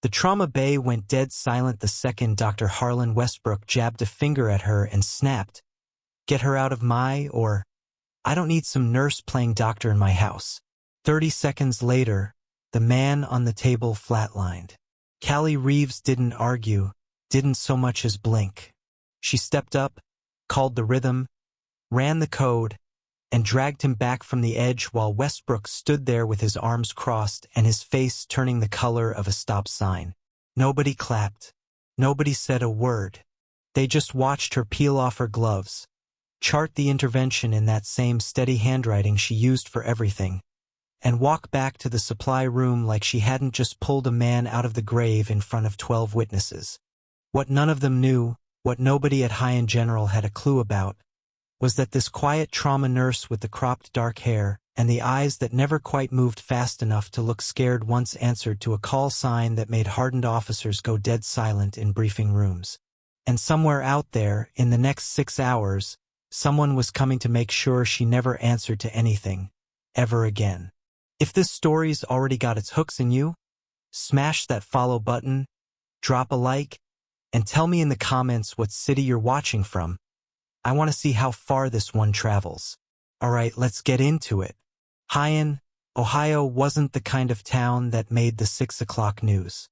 The trauma bay went dead silent the second Dr. Harlan Westbrook jabbed a finger at her and snapped, "Get her out of or I don't need some nurse playing doctor in my house." 30 seconds later, the man on the table flatlined. Cali Reeves didn't argue, didn't so much as blink. She stepped up, called the rhythm, ran the code, and dragged him back from the edge while Westbrook stood there with his arms crossed and his face turning the color of a stop sign. Nobody clapped. Nobody said a word. They just watched her peel off her gloves, chart the intervention in that same steady handwriting she used for everything, and walk back to the supply room like she hadn't just pulled a man out of the grave in front of 12 witnesses. What none of them knew, what nobody at Hion General had a clue about, was that this quiet trauma nurse with the cropped dark hair and the eyes that never quite moved fast enough to look scared once answered to a call sign that made hardened officers go dead silent in briefing rooms. And somewhere out there, in the next 6 hours, someone was coming to make sure she never answered to anything, ever again. If this story's already got its hooks in you, smash that follow button, drop a like, and tell me in the comments what city you're watching from. I want to see how far this one travels. Alright, let's get into it. Hion, Ohio wasn't the kind of town that made the 6 o'clock news.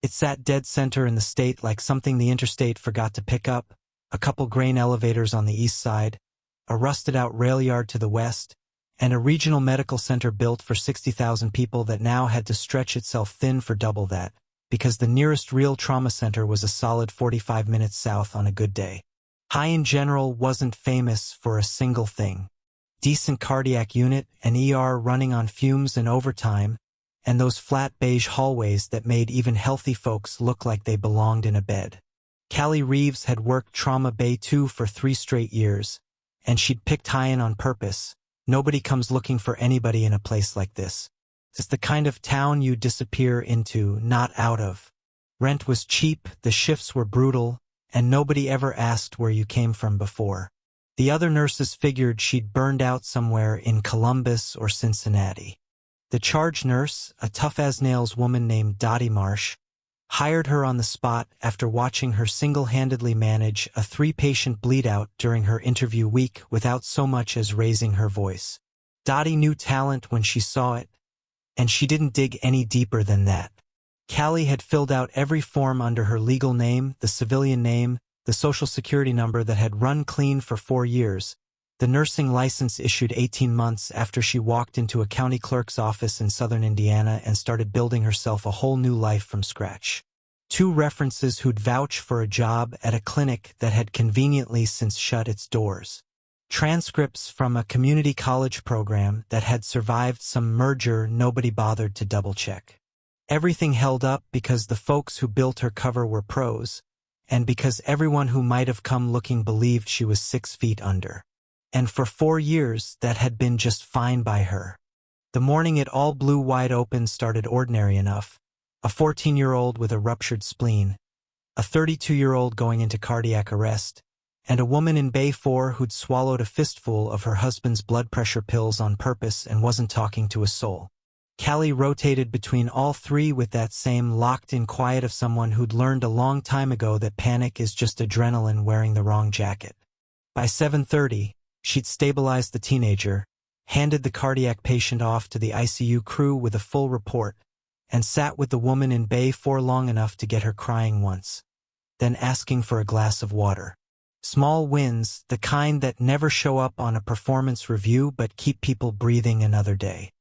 It sat dead center in the state like something the interstate forgot to pick up, a couple grain elevators on the east side, a rusted-out rail yard to the west, and a regional medical center built for 60,000 people that now had to stretch itself thin for double that, because the nearest real trauma center was a solid 45 minutes south on a good day. Hion General wasn't famous for a single thing. Decent cardiac unit, an ER running on fumes and overtime, and those flat beige hallways that made even healthy folks look like they belonged in a bed. Cali Reeves had worked Trauma Bay 2 for 3 straight years, and she'd picked Hion on purpose. Nobody comes looking for anybody in a place like this. It's the kind of town you disappear into, not out of. Rent was cheap, the shifts were brutal, and nobody ever asked where you came from before. The other nurses figured she'd burned out somewhere in Columbus or Cincinnati. The charge nurse, a tough-as-nails woman named Dottie Marsh, hired her on the spot after watching her single-handedly manage a 3-patient bleed-out during her interview week without so much as raising her voice. Dottie knew talent when she saw it, and she didn't dig any deeper than that. Cali had filled out every form under her legal name, the civilian name, the social security number that had run clean for 4 years, the nursing license issued 18 months after she walked into a county clerk's office in southern Indiana and started building herself a whole new life from scratch. 2 references who'd vouch for a job at a clinic that had conveniently since shut its doors. Transcripts from a community college program that had survived some merger nobody bothered to double-check. Everything held up because the folks who built her cover were pros, and because everyone who might have come looking believed she was 6 feet under. And for 4 years, that had been just fine by her. The morning it all blew wide open started ordinary enough. A 14-year-old with a ruptured spleen, a 32-year-old going into cardiac arrest, and a woman in Bay 4 who'd swallowed a fistful of her husband's blood pressure pills on purpose and wasn't talking to a soul. Cali rotated between all 3 with that same locked-in quiet of someone who'd learned a long time ago that panic is just adrenaline wearing the wrong jacket. By 7:30, she'd stabilized the teenager, handed the cardiac patient off to the ICU crew with a full report, and sat with the woman in Bay 4 long enough to get her crying once, then asking for a glass of water. Small wins, the kind that never show up on a performance review but keep people breathing another day.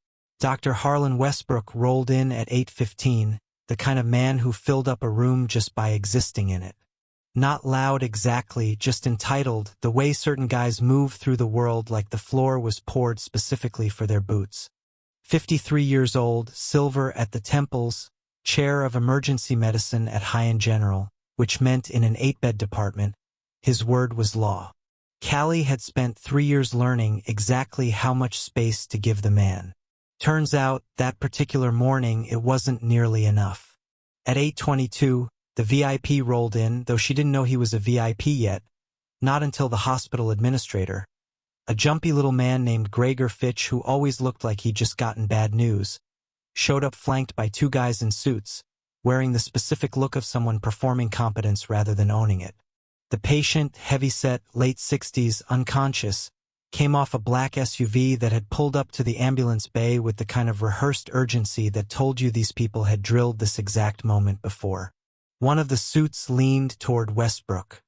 Dr. Harlan Westbrook rolled in at 8:15, the kind of man who filled up a room just by existing in it. Not loud exactly, just entitled, the way certain guys move through the world like the floor was poured specifically for their boots. 53 years old, silver at the temples, chair of emergency medicine at Hion General, which meant in an 8-bed department, his word was law. Cali had spent 3 years learning exactly how much space to give the man. Turns out, that particular morning it wasn't nearly enough. At 8:22, the VIP rolled in, though she didn't know he was a VIP yet, not until the hospital administrator, a jumpy little man named Gregor Fitch who always looked like he'd just gotten bad news, showed up flanked by 2 guys in suits, wearing the specific look of someone performing competence rather than owning it. The patient, heavyset, late 60s, unconscious, came off a black SUV that had pulled up to the ambulance bay with the kind of rehearsed urgency that told you these people had drilled this exact moment before. One of the suits leaned toward Westbrook.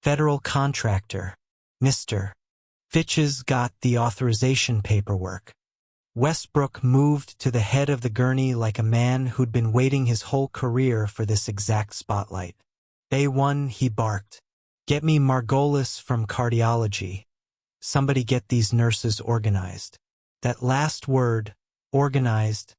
"Federal contractor. Mr. Fitch's got the authorization paperwork." Westbrook moved to the head of the gurney like a man who'd been waiting his whole career for this exact spotlight. "Bay 1, he barked. "Get me Margolis from cardiology. Somebody get these nurses organized." That last word, organized,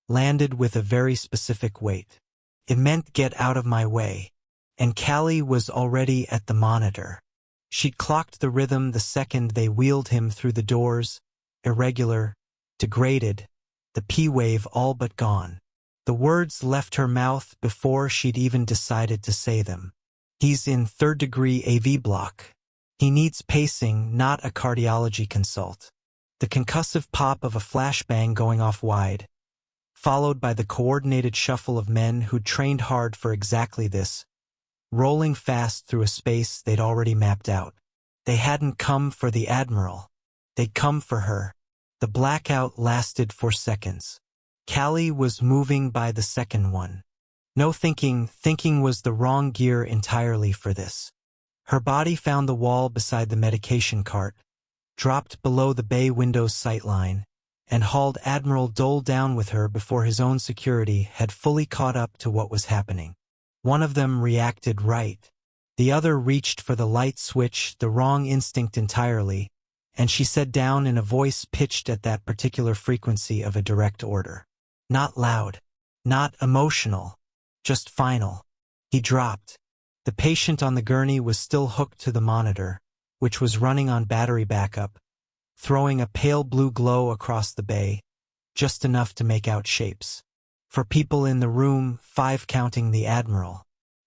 landed with a very specific weight. It meant get out of my way. And Cali was already at the monitor. She'd clocked the rhythm the second they wheeled him through the doors, irregular, degraded, the P-wave all but gone. The words left her mouth before she'd even decided to say them. "He's in third-degree AV block. He needs pacing, not a cardiology consult." The concussive pop of a flashbang going off wide, followed by the coordinated shuffle of men who'd trained hard for exactly this, rolling fast through a space they'd already mapped out. They hadn't come for the Admiral. They'd come for her. The blackout lasted for seconds. Cali was moving by the second one. No thinking was the wrong gear entirely for this. Her body found the wall beside the medication cart, dropped below the bay window's sightline, and hauled Admiral Dole down with her before his own security had fully caught up to what was happening. One of them reacted right. The other reached for the light switch, the wrong instinct entirely, and she said down in a voice pitched at that particular frequency of a direct order. Not loud, not emotional, just final. He dropped. The patient on the gurney was still hooked to the monitor, which was running on battery backup, throwing a pale blue glow across the bay, just enough to make out shapes. For people in the room, 5 counting the Admiral.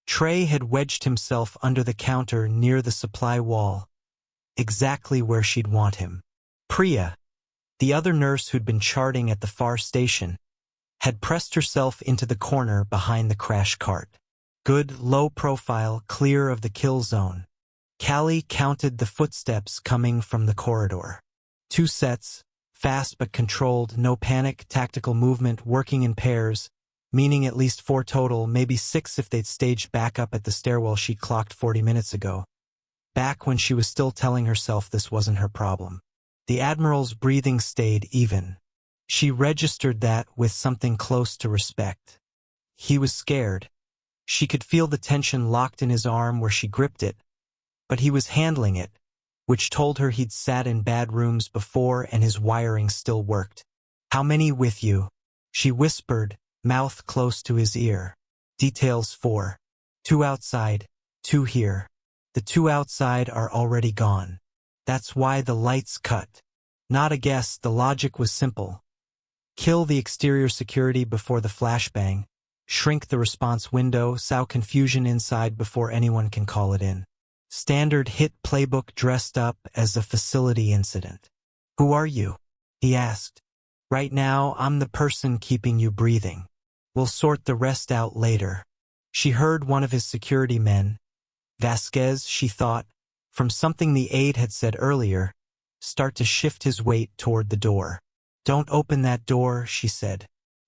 Trey had wedged himself under the counter near the supply wall, exactly where she'd want him. Priya, the other nurse who'd been charting at the far station, had pressed herself into the corner behind the crash cart. Good, low profile, clear of the kill zone. Cali counted the footsteps coming from the corridor. 2 sets, fast but controlled, no panic, tactical movement, working in pairs, meaning at least 4 total, maybe 6 if they'd staged back up at the stairwell she'd clocked 40 minutes ago. Back when she was still telling herself this wasn't her problem. The Admiral's breathing stayed even. She registered that with something close to respect. He was scared. She could feel the tension locked in his arm where she gripped it, but he was handling it, which told her he'd sat in bad rooms before and his wiring still worked. "How many with you?" she whispered, mouth close to his ear. "Details 4. 2 outside, 2 here. The 2 outside are already gone. That's why the lights cut." Not a guess, the logic was simple. Kill the exterior security before the flashbang, shrink the response window, sow confusion inside before anyone can call it in. Standard hit playbook dressed up as a facility incident. "Who are you?" he asked. "Right now, I'm the person keeping you breathing. We'll sort the rest out later." She heard one of his security men, Vasquez, she thought, from something the aide had said earlier, start to shift his weight toward the door. "Don't open that door," she said.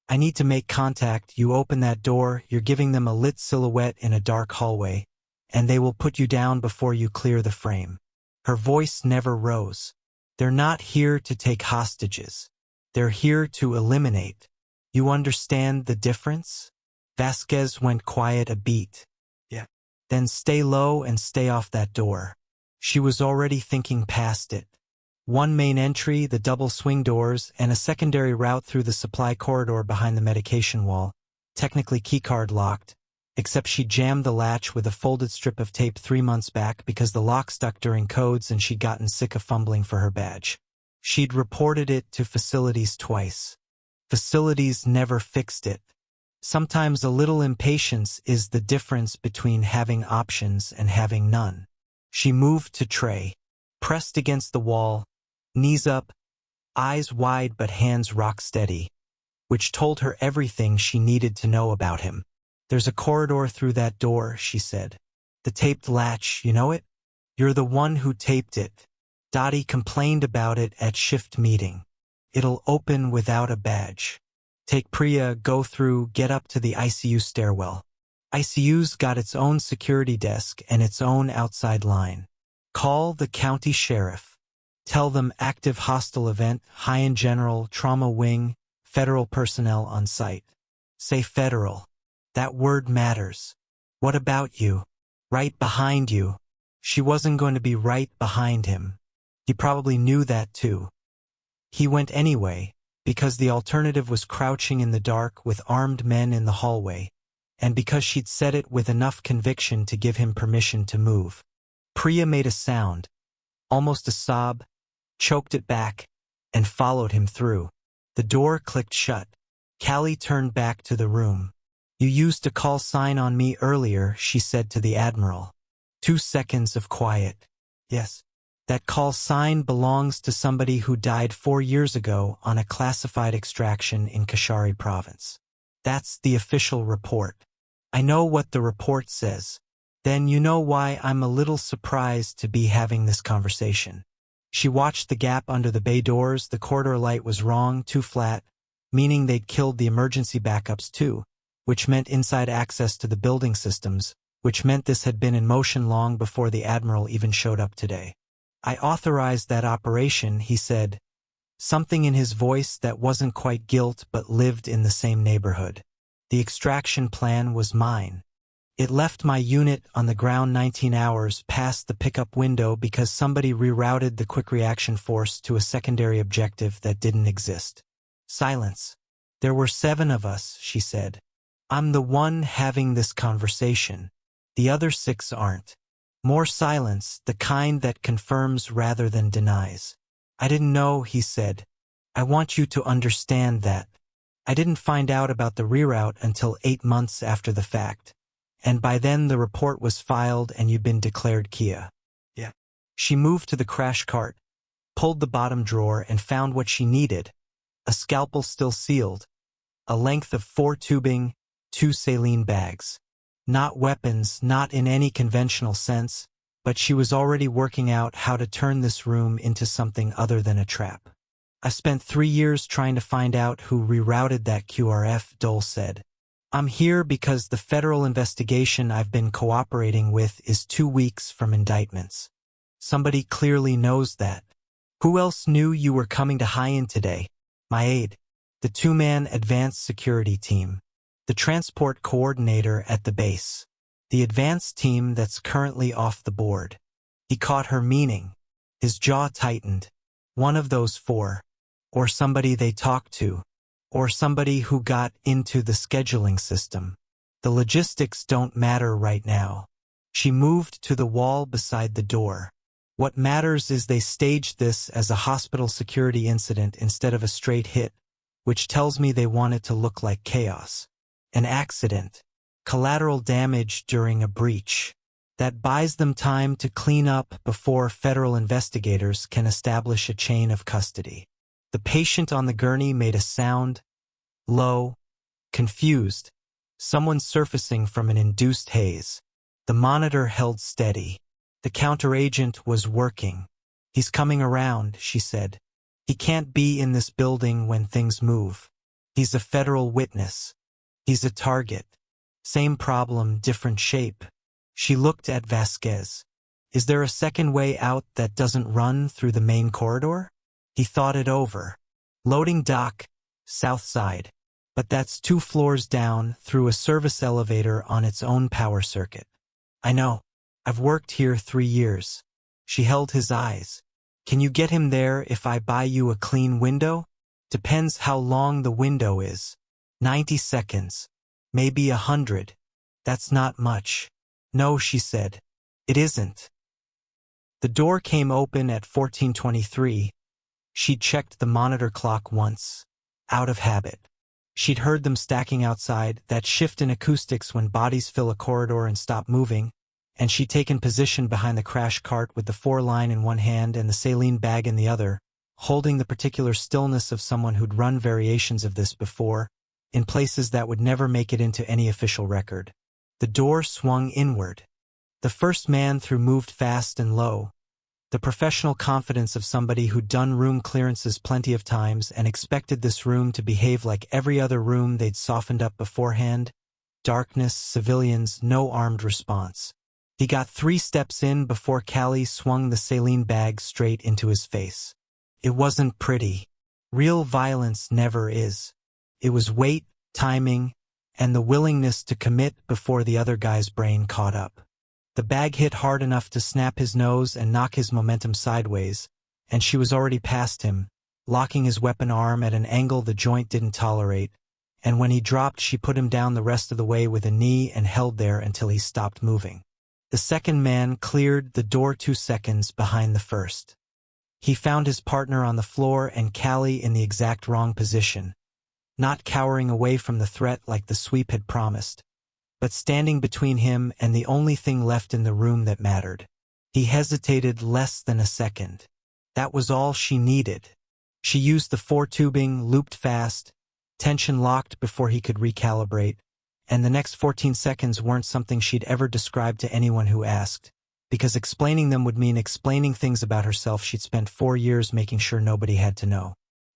"I need to make contact. You open that door, you're giving them a lit silhouette in a dark hallway, and they will put you down before you clear the frame." Her voice never rose. "They're not here to take hostages. They're here to eliminate. You understand the difference?" Vasquez went quiet a beat. "Yeah." "Then stay low and stay off that door." She was already thinking past it. 1 main entry, the double swing doors, and a secondary route through the supply corridor behind the medication wall, technically keycard locked, except she jammed the latch with a folded strip of tape 3 months back because the lock stuck during codes and she'd gotten sick of fumbling for her badge. She'd reported it to facilities twice. Facilities never fixed it. Sometimes a little impatience is the difference between having options and having none. She moved to Trey, pressed against the wall, knees up, eyes wide but hands rock steady, which told her everything she needed to know about him. There's a corridor through that door, she said. The taped latch, you know it? You're the one who taped it. Dottie complained about it at shift meeting. It'll open without a badge. Take Priya, go through, get up to the ICU stairwell. ICU's got its own security desk and its own outside line. Call the county sheriff. Tell them active hostile event, Hion General, trauma wing, federal personnel on site. Say federal. That word matters. What about you? Right behind you. She wasn't going to be right behind him. He probably knew that too. He went anyway, because the alternative was crouching in the dark with armed men in the hallway, and because she'd said it with enough conviction to give him permission to move. Priya made a sound, almost a sob, choked it back, and followed him through. The door clicked shut. Cali turned back to the room. You used a call sign on me earlier, she said to the Admiral. 2 seconds of quiet. Yes. That call sign belongs to somebody who died 4 years ago on a classified extraction in Kashari province. That's the official report. I know what the report says. Then you know why I'm a little surprised to be having this conversation. She watched the gap under the bay doors. The corridor light was wrong, too flat, meaning they'd killed the emergency backups too, which meant inside access to the building systems, which meant this had been in motion long before the Admiral even showed up today. I authorized that operation, he said, something in his voice that wasn't quite guilt but lived in the same neighborhood. The extraction plan was mine. It left my unit on the ground 19 hours past the pickup window because somebody rerouted the quick reaction force to a secondary objective that didn't exist. Silence. There were 7 of us, she said. I'm the one having this conversation. The other 6 aren't. More silence, the kind that confirms rather than denies. I didn't know, he said. I want you to understand that. I didn't find out about the reroute until 8 months after the fact. And by then the report was filed and you'd been declared Kia. Yeah. She moved to the crash cart, pulled the bottom drawer and found what she needed. A scalpel still sealed. A length of 4 tubing, 2 saline bags. Not weapons, not in any conventional sense, but she was already working out how to turn this room into something other than a trap. I spent 3 years trying to find out who rerouted that QRF, Dole said. I'm here because the federal investigation I've been cooperating with is 2 weeks from indictments. Somebody clearly knows that. Who else knew you were coming to Hion today? My aide. The 2-man advanced security team. The transport coordinator at the base. The advanced team that's currently off the board. He caught her meaning. His jaw tightened. One of those 4. Or somebody they talked to. Or somebody who got into the scheduling system. The logistics don't matter right now. She moved to the wall beside the door. What matters is they staged this as a hospital security incident instead of a straight hit, which tells me they want it to look like chaos. An accident. Collateral damage during a breach. That buys them time to clean up before federal investigators can establish a chain of custody. The patient on the gurney made a sound, low, confused, someone surfacing from an induced haze. The monitor held steady. The counteragent was working. He's coming around, she said. He can't be in this building when things move. He's a federal witness. He's a target. Same problem, different shape. She looked at Vasquez. Is there a second way out that doesn't run through the main corridor? He thought it over. Loading dock, south side. But that's 2 floors down through a service elevator on its own power circuit. I know. I've worked here 3 years. She held his eyes. Can you get him there if I buy you a clean window? Depends how long the window is. 90 seconds. Maybe 100. That's not much. No, she said. It isn't. The door came open at 14:23. She'd checked the monitor clock once. Out of habit. She'd heard them stacking outside, that shift in acoustics when bodies fill a corridor and stop moving, and she'd taken position behind the crash cart with the 4-line in one hand and the saline bag in the other, holding the particular stillness of someone who'd run variations of this before, in places that would never make it into any official record. The door swung inward. The first man through moved fast and low, the professional confidence of somebody who'd done room clearances plenty of times and expected this room to behave like every other room they'd softened up beforehand. Darkness, civilians, no armed response. He got 3 steps in before Cali swung the saline bag straight into his face. It wasn't pretty. Real violence never is. It was weight, timing, and the willingness to commit before the other guy's brain caught up. The bag hit hard enough to snap his nose and knock his momentum sideways, and she was already past him, locking his weapon arm at an angle the joint didn't tolerate, and when he dropped she put him down the rest of the way with a knee and held there until he stopped moving. The second man cleared the door 2 seconds behind the first. He found his partner on the floor and Cali in the exact wrong position, not cowering away from the threat like the sweep had promised, but standing between him and the only thing left in the room that mattered. He hesitated less than a second. That was all she needed. She used the 4 tubing, looped fast, tension locked before he could recalibrate, and the next 14 seconds weren't something she'd ever described to anyone who asked, because explaining them would mean explaining things about herself she'd spent 4 years making sure nobody had to know.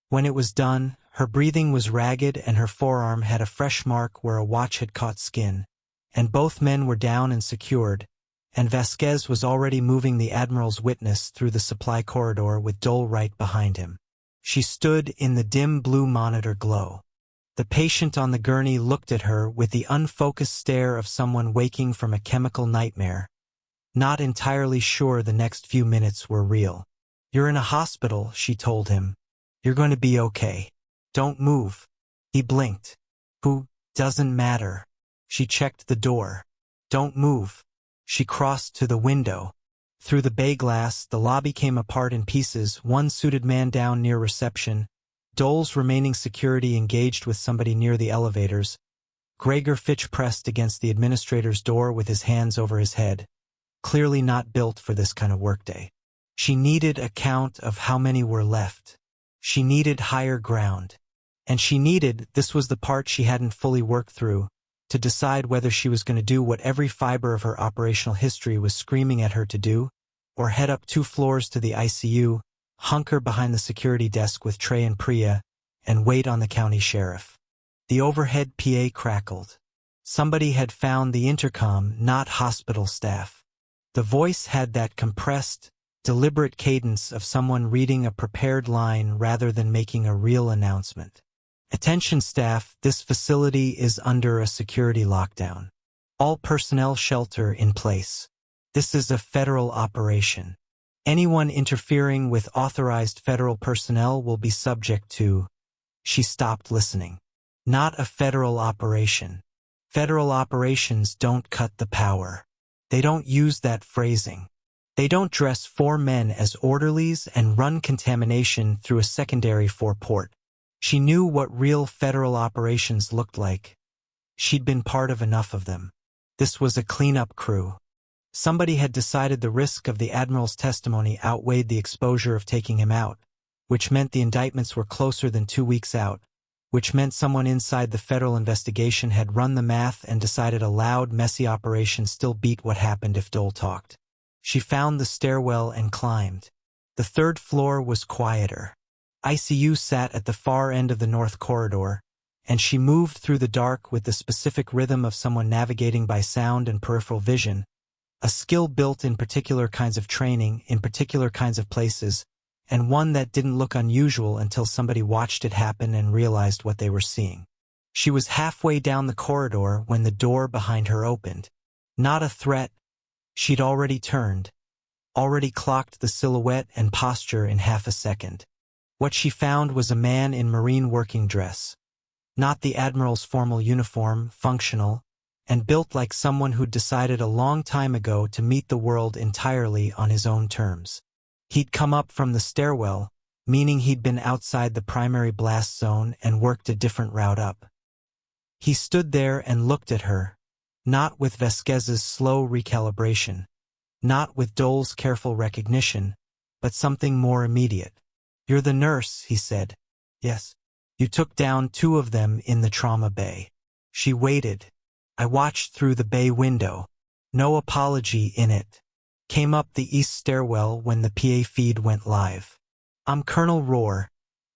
When it was done, her breathing was ragged and her forearm had a fresh mark where a watch had caught skin, and both men were down and secured, and Vasquez was already moving the Admiral's witness through the supply corridor with Dole right behind him. She stood in the dim blue monitor glow. The patient on the gurney looked at her with the unfocused stare of someone waking from a chemical nightmare, not entirely sure the next few minutes were real. "You're in a hospital," she told him. "You're going to be okay. Don't move." He blinked. "Who? Doesn't matter." She checked the door. "Don't move." She crossed to the window. Through the bay glass, the lobby came apart in pieces, one suited man down near reception, Dole's remaining security engaged with somebody near the elevators. Gregor Fitch pressed against the administrator's door with his hands over his head, clearly not built for this kind of workday. She needed a count of how many were left. She needed higher ground. And she needed, this was the part she hadn't fully worked through, to decide whether she was going to do what every fiber of her operational history was screaming at her to do, or head up 2 floors to the ICU, hunker behind the security desk with Trey and Priya, and wait on the county sheriff. The overhead PA crackled. Somebody had found the intercom, not hospital staff. The voice had that compressed, deliberate cadence of someone reading a prepared line rather than making a real announcement. "Attention staff, this facility is under a security lockdown. All personnel shelter in place. This is a federal operation. Anyone interfering with authorized federal personnel will be subject to—" She stopped listening. "Not a federal operation. Federal operations don't cut the power. They don't use that phrasing. They don't dress 4 men as orderlies and run contamination through a secondary 4-port. She knew what real federal operations looked like. She'd been part of enough of them. This was a cleanup crew. Somebody had decided the risk of the Admiral's testimony outweighed the exposure of taking him out, which meant the indictments were closer than 2 weeks out, which meant someone inside the federal investigation had run the math and decided a loud, messy operation still beat what happened if Dole talked. She found the stairwell and climbed. The 3rd floor was quieter. ICU sat at the far end of the north corridor, and she moved through the dark with the specific rhythm of someone navigating by sound and peripheral vision, a skill built in particular kinds of training, in particular kinds of places, and one that didn't look unusual until somebody watched it happen and realized what they were seeing. She was halfway down the corridor when the door behind her opened. Not a threat. She'd already turned, already clocked the silhouette and posture in half a second. What she found was a man in Marine working dress. Not the Admiral's formal uniform, functional, and built like someone who'd decided a long time ago to meet the world entirely on his own terms. He'd come up from the stairwell, meaning he'd been outside the primary blast zone and worked a different route up. He stood there and looked at her, not with Vasquez's slow recalibration, not with Dole's careful recognition, but something more immediate. "You're the nurse," he said. "Yes." You took down 2 of them in the trauma bay. She waited. I watched through the bay window. No apology in it. Came up the east stairwell when the PA feed went live. I'm Colonel Rohr,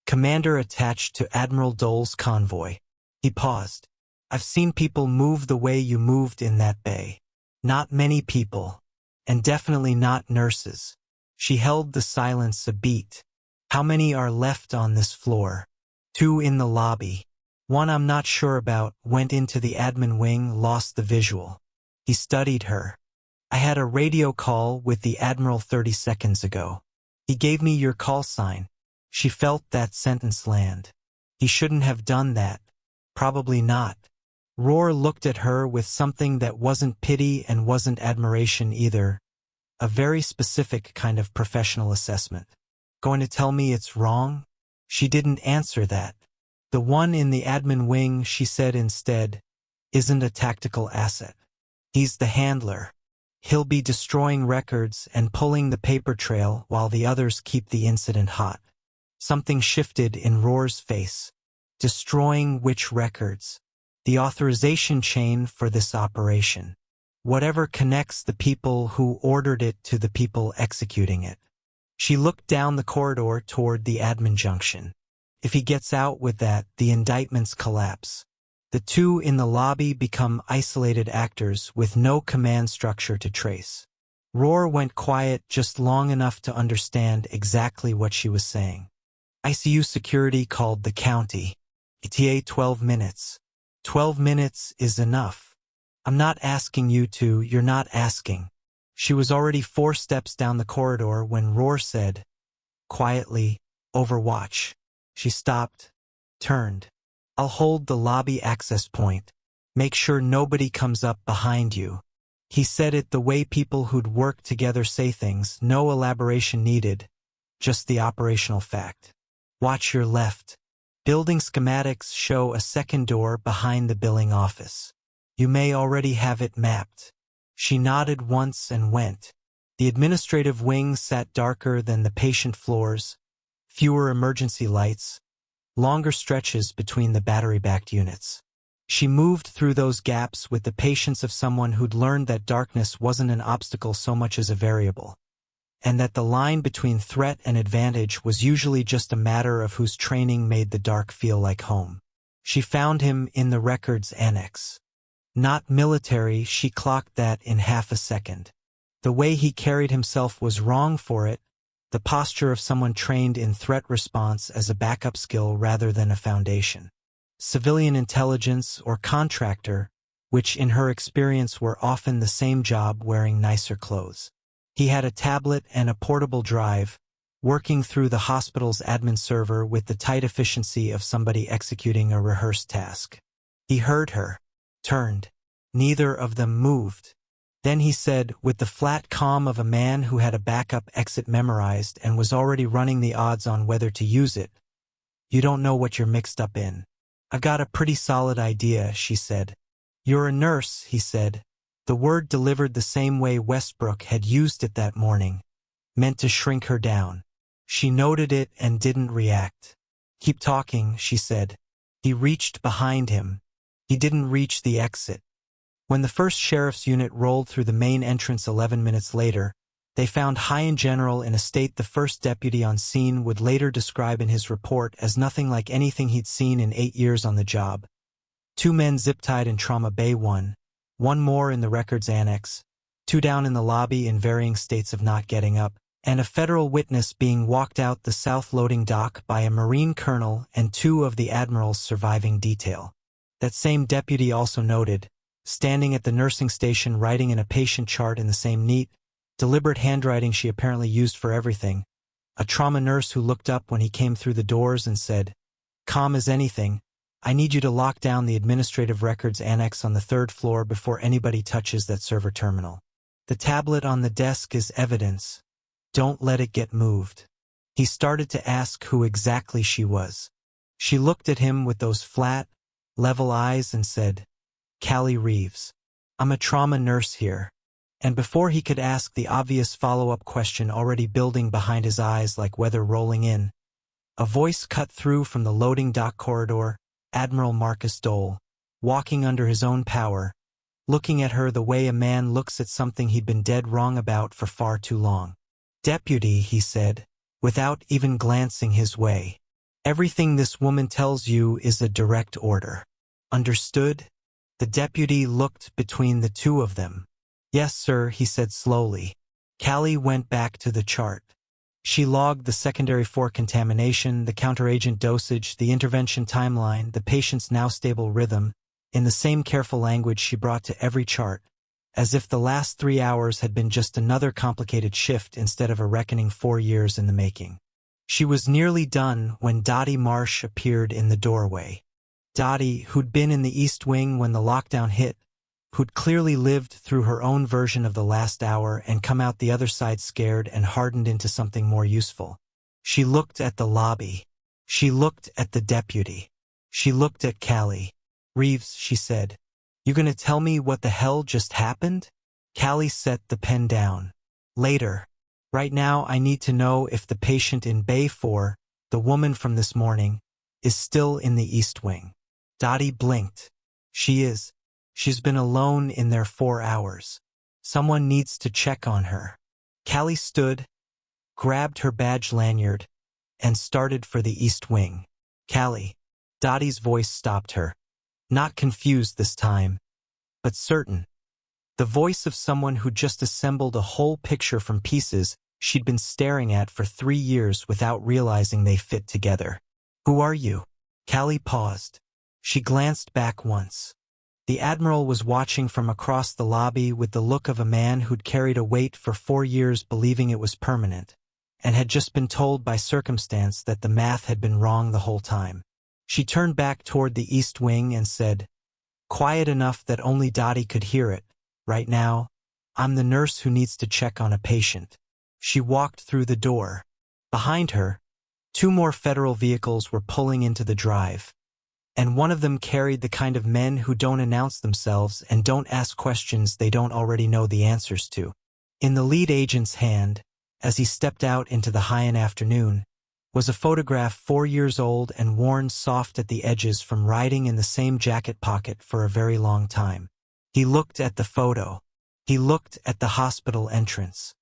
commander attached to Admiral Dole's convoy. He paused. I've seen people move the way you moved in that bay. Not many people. And definitely not nurses. She held the silence a beat. How many are left on this floor? 2 in the lobby. 1 I'm not sure about, went into the admin wing, lost the visual. He studied her. I had a radio call with the Admiral 30 seconds ago. He gave me your call sign. She felt that sentence land. He shouldn't have done that. Probably not. Rohr looked at her with something that wasn't pity and wasn't admiration either. A very specific kind of professional assessment. Going to tell me it's wrong? She didn't answer that. The 1 in the admin wing, she said instead, isn't a tactical asset. He's the handler. He'll be destroying records and pulling the paper trail while the others keep the incident hot. Something shifted in Rohr's face. Destroying which records? The authorization chain for this operation. Whatever connects the people who ordered it to the people executing it. She looked down the corridor toward the admin junction. If he gets out with that, the indictments collapse. The 2 in the lobby become isolated actors with no command structure to trace. Rohr went quiet just long enough to understand exactly what she was saying. ICU security called the county. ETA 12 minutes. 12 minutes is enough. I'm not asking you to, you're not asking. She was already 4 steps down the corridor when Rohr said, quietly, Overwatch. She stopped, turned. I'll hold the lobby access point. Make sure nobody comes up behind you. He said it the way people who'd worked together say things, no elaboration needed, just the operational fact. Watch your left. Building schematics show a second door behind the billing office. You may already have it mapped. She nodded once and went. The administrative wing sat darker than the patient floors, fewer emergency lights, longer stretches between the battery-backed units. She moved through those gaps with the patience of someone who'd learned that darkness wasn't an obstacle so much as a variable, and that the line between threat and advantage was usually just a matter of whose training made the dark feel like home. She found him in the records annex. Not military, she clocked that in half a second. The way he carried himself was wrong for it, the posture of someone trained in threat response as a backup skill rather than a foundation. Civilian intelligence or contractor, which in her experience were often the same job wearing nicer clothes. He had a tablet and a portable drive, working through the hospital's admin server with the tight efficiency of somebody executing a rehearsed task. He heard her, turned. Neither of them moved. Then he said, with the flat calm of a man who had a backup exit memorized and was already running the odds on whether to use it, "You don't know what you're mixed up in." "I've got a pretty solid idea," she said. "You're a nurse," he said. The word delivered the same way Westbrook had used it that morning, meant to shrink her down. She noted it and didn't react. "Keep talking," she said. He reached behind him. He didn't reach the exit. When the first sheriff's unit rolled through the main entrance 11 minutes later, they found Hion General in a state the first deputy on scene would later describe in his report as nothing like anything he'd seen in 8 years on the job. 2 men zip-tied in Trauma Bay 1, 1 more in the records annex, 2 down in the lobby in varying states of not getting up, and a federal witness being walked out the south loading dock by a Marine colonel and 2 of the Admiral's surviving detail. That same deputy also noted, standing at the nursing station writing in a patient chart in the same neat, deliberate handwriting she apparently used for everything, a trauma nurse who looked up when he came through the doors and said, "Calm as anything, I need you to lock down the administrative records annex on the 3rd floor before anybody touches that server terminal. The tablet on the desk is evidence. Don't let it get moved." He started to ask who exactly she was. She looked at him with those flat, level eyes and said, "Cali Reeves. I'm a trauma nurse here." And before he could ask the obvious follow-up question already building behind his eyes like weather rolling in, A voice cut through from the loading dock corridor, Admiral Marcus Dole, walking under his own power, looking at her the way a man looks at something he'd been dead wrong about for far too long. "Deputy," he said, without even glancing his way. "Everything this woman tells you is a direct order. Understood?" The deputy looked between the two of them. "Yes, sir," he said slowly. Cali went back to the chart. She logged the secondary 4 contamination, the counteragent dosage, the intervention timeline, the patient's now stable rhythm, in the same careful language she brought to every chart, as if the last 3 hours had been just another complicated shift instead of a reckoning 4 years in the making. She was nearly done when Dottie Marsh appeared in the doorway. Dottie, who'd been in the East Wing when the lockdown hit, who'd clearly lived through her own version of the last hour and come out the other side scared and hardened into something more useful. She looked at the lobby. She looked at the deputy. She looked at Cali. "Reeves," she said, "you gonna tell me what the hell just happened?" Cali set the pen down. "Later. Right now I need to know if the patient in Bay 4, the woman from this morning, is still in the East Wing." Dottie blinked. "She is. She's been alone in there 4 hours. Someone needs to check on her." Cali stood, grabbed her badge lanyard, and started for the East Wing. "Cali." Dottie's voice stopped her. Not confused this time, but certain. The voice of someone who just assembled a whole picture from pieces she'd been staring at for 3 years without realizing they fit together. "Who are you?" Cali paused. She glanced back once. The Admiral was watching from across the lobby with the look of a man who'd carried a weight for 4 years believing it was permanent, and had just been told by circumstance that the math had been wrong the whole time. She turned back toward the East Wing and said, quiet enough that only Dottie could hear it, "Right now, I'm the nurse who needs to check on a patient." She walked through the door. Behind her, 2 more federal vehicles were pulling into the drive, and one of them carried the kind of men who don't announce themselves and don't ask questions they don't already know the answers to. In the lead agent's hand, as he stepped out into the Hion afternoon, was a photograph 4 years old and worn soft at the edges from riding in the same jacket pocket for a very long time. He looked at the photo. He looked at the hospital entrance.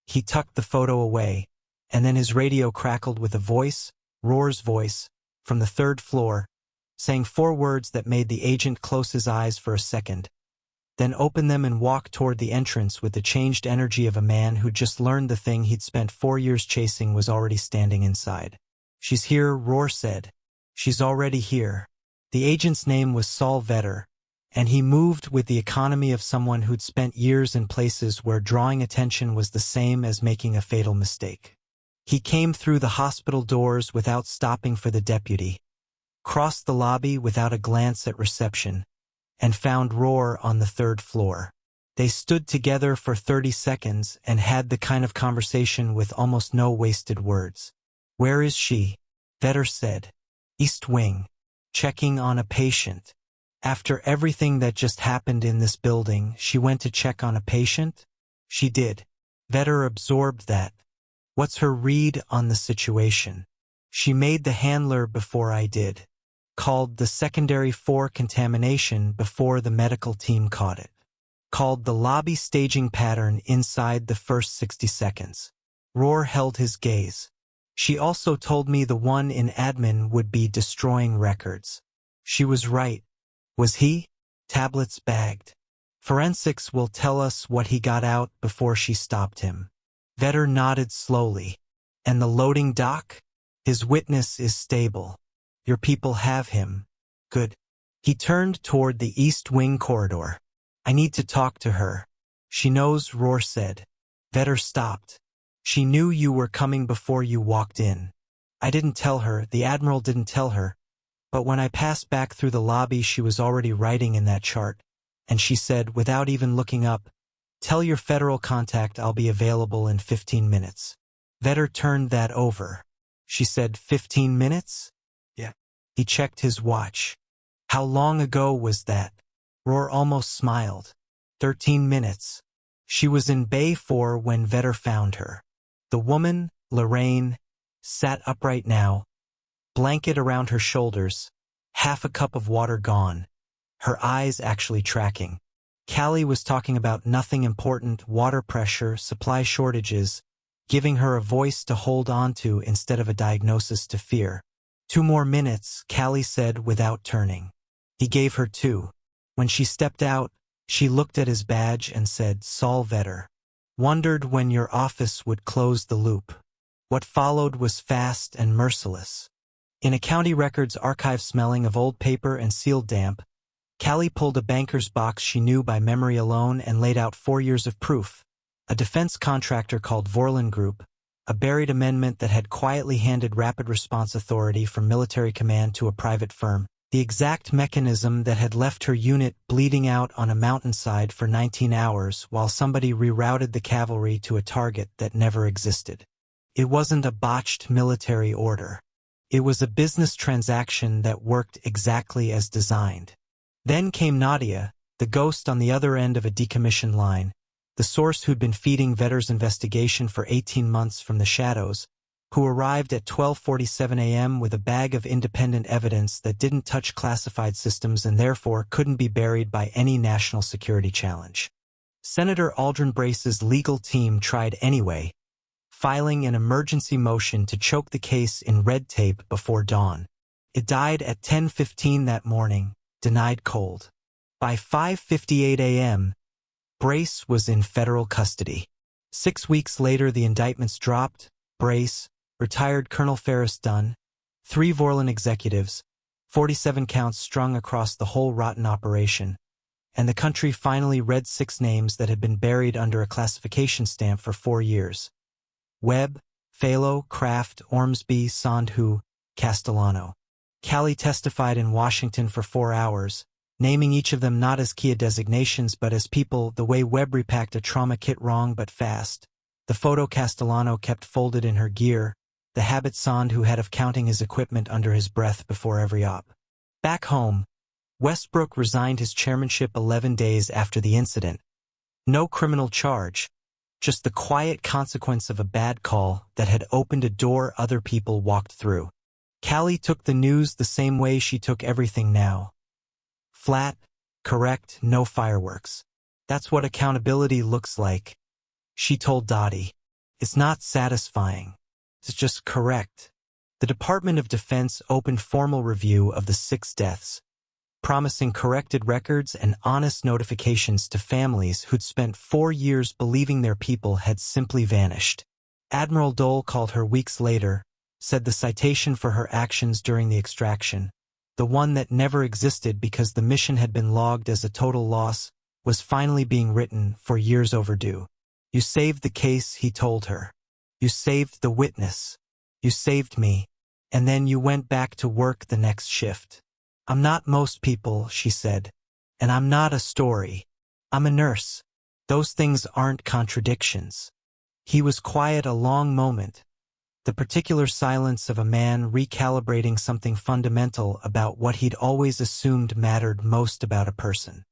He tucked the photo away, and then his radio crackled with a voice, Roar's voice, from the 3rd floor, saying 4 words that made the agent close his eyes for a second, then open them and walk toward the entrance with the changed energy of a man who'd just learned the thing he'd spent 4 years chasing was already standing inside. "She's here," Roar said. "She's already here." The agent's name was Saul Vetter, and he moved with the economy of someone who'd spent years in places where drawing attention was the same as making a fatal mistake. He came through the hospital doors without stopping for the deputy, crossed the lobby without a glance at reception, and found Roar on the 3rd floor. They stood together for 30 seconds and had the kind of conversation with almost no wasted words. "Where is she?" Vetter said. "East Wing. Checking on a patient." After everything that just happened in this building, she went to check on a patient? She did. Vetter absorbed that. "What's her read on the situation?" "She made the handler before I did. Called the secondary 4 contamination before the medical team caught it. Called the lobby staging pattern inside the first 60 seconds. Roar held his gaze. "She also told me the one in admin would be destroying records." She was right. Was he? Tablets bagged. "Forensics will tell us what he got out before she stopped him." Vetter nodded slowly. "And the loading dock? His witness is stable. Your people have him. Good." He turned toward the East Wing corridor. "I need to talk to her." "She knows," Roar said. Vetter stopped. "She knew you were coming before you walked in." "I didn't tell her, the Admiral didn't tell her, but when I passed back through the lobby she was already writing in that chart, and she said, without even looking up, 'Tell your federal contact I'll be available in 15 minutes. Vetter turned that over. She said, 15 minutes? "Yeah." He checked his watch. "How long ago was that?" Roar almost smiled. 13 minutes. She was in Bay 4 when Vetter found her. The woman, Lorraine, sat upright now, blanket around her shoulders, half a cup of water gone, her eyes actually tracking. Cali was talking about nothing important, water pressure, supply shortages, giving her a voice to hold on to instead of a diagnosis to fear. 2 more minutes, Cali said without turning. He gave her 2. When she stepped out, she looked at his badge and said, "Sol Vetter." Wondered when your office would close the loop. What followed was fast and merciless. In a county records archive smelling of old paper and sealed damp, Cali pulled a banker's box she knew by memory alone and laid out 4 years of proof. A defense contractor called Vorlin Group, a buried amendment that had quietly handed rapid response authority from military command to a private firm, the exact mechanism that had left her unit bleeding out on a mountainside for 19 hours while somebody rerouted the cavalry to a target that never existed. It wasn't a botched military order. It was a business transaction that worked exactly as designed. Then came Nadia, the ghost on the other end of a decommissioned line, the source who'd been feeding Vetter's investigation for 18 months from the shadows, who arrived at 12:47 a.m. with a bag of independent evidence that didn't touch classified systems and therefore couldn't be buried by any national security challenge. Senator Aldrin Brace's legal team tried anyway, filing an emergency motion to choke the case in red tape before dawn. It died at 10:15 that morning, denied cold. By 5:58 a.m., Brace was in federal custody. 6 weeks later, the indictments dropped. Brace, retired Colonel Ferris Dunn, 3 Vorlin executives, 47 counts strung across the whole rotten operation, and the country finally read 6 names that had been buried under a classification stamp for 4 years. Webb, Falo, Kraft, Ormsby, Sandhu, Castellano. Cali testified in Washington for 4 hours, naming each of them not as Kia designations but as people, the way Webb repacked a trauma kit wrong but fast, the photo Castellano kept folded in her gear, the habit Sandhu had of counting his equipment under his breath before every op. Back home, Westbrook resigned his chairmanship 11 days after the incident. No criminal charge, just the quiet consequence of a bad call that had opened a door other people walked through. Cali took the news the same way she took everything now. Flat, correct, no fireworks. That's what accountability looks like, she told Dottie. It's not satisfying. It's just correct. The Department of Defense opened formal review of the 6 deaths, promising corrected records and honest notifications to families who'd spent 4 years believing their people had simply vanished. Admiral Dole called her weeks later, said the citation for her actions during the extraction, the one that never existed because the mission had been logged as a total loss, was finally being written, for years overdue. You saved the case, he told her. You saved the witness. You saved me. And then you went back to work the next shift. I'm not most people, she said. And I'm not a story. I'm a nurse. Those things aren't contradictions. He was quiet a long moment, the particular silence of a man recalibrating something fundamental about what he'd always assumed mattered most about a person.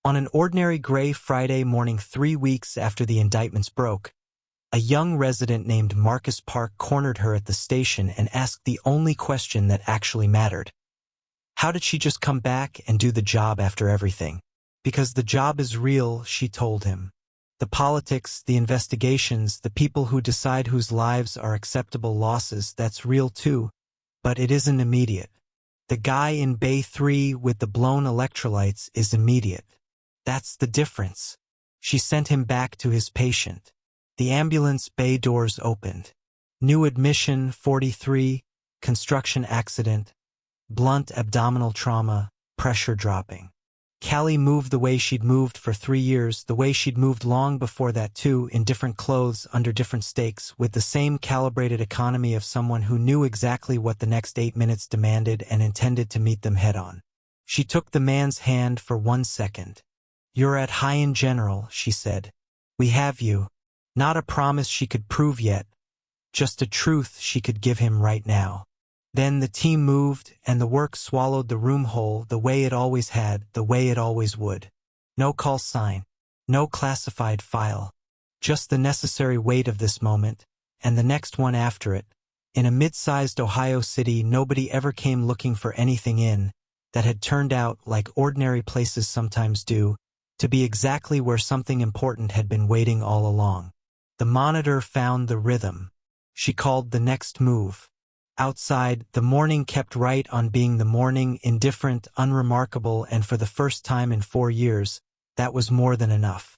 On an ordinary gray Friday morning 3 weeks after the indictments broke, a young resident named Marcus Park cornered her at the station and asked the only question that actually mattered. How did she just come back and do the job after everything? Because the job is real, she told him. The politics, the investigations, the people who decide whose lives are acceptable losses, that's real too, but it isn't immediate. The guy in Bay 3 with the blown electrolytes is immediate. That's the difference. She sent him back to his patient. The ambulance bay doors opened. New admission, 43, construction accident, blunt abdominal trauma, pressure dropping. Cali moved the way she'd moved for 3 years, the way she'd moved long before that too, in different clothes, under different stakes, with the same calibrated economy of someone who knew exactly what the next 8 minutes demanded and intended to meet them head-on. She took the man's hand for 1 second. You're at Hion General, she said. We have you. Not a promise she could prove yet, just a truth she could give him right now. Then the team moved, and the work swallowed the room whole, the way it always had, the way it always would. No call sign, no classified file, just the necessary weight of this moment, and the next one after it, In a mid-sized Ohio city, nobody ever came looking for anything in that had turned out, like ordinary places sometimes do, to be exactly where something important had been waiting all along. The monitor found the rhythm. She called the next move. Outside, the morning kept right on being the morning, indifferent, unremarkable, and for the first time in 4 years, that was more than enough.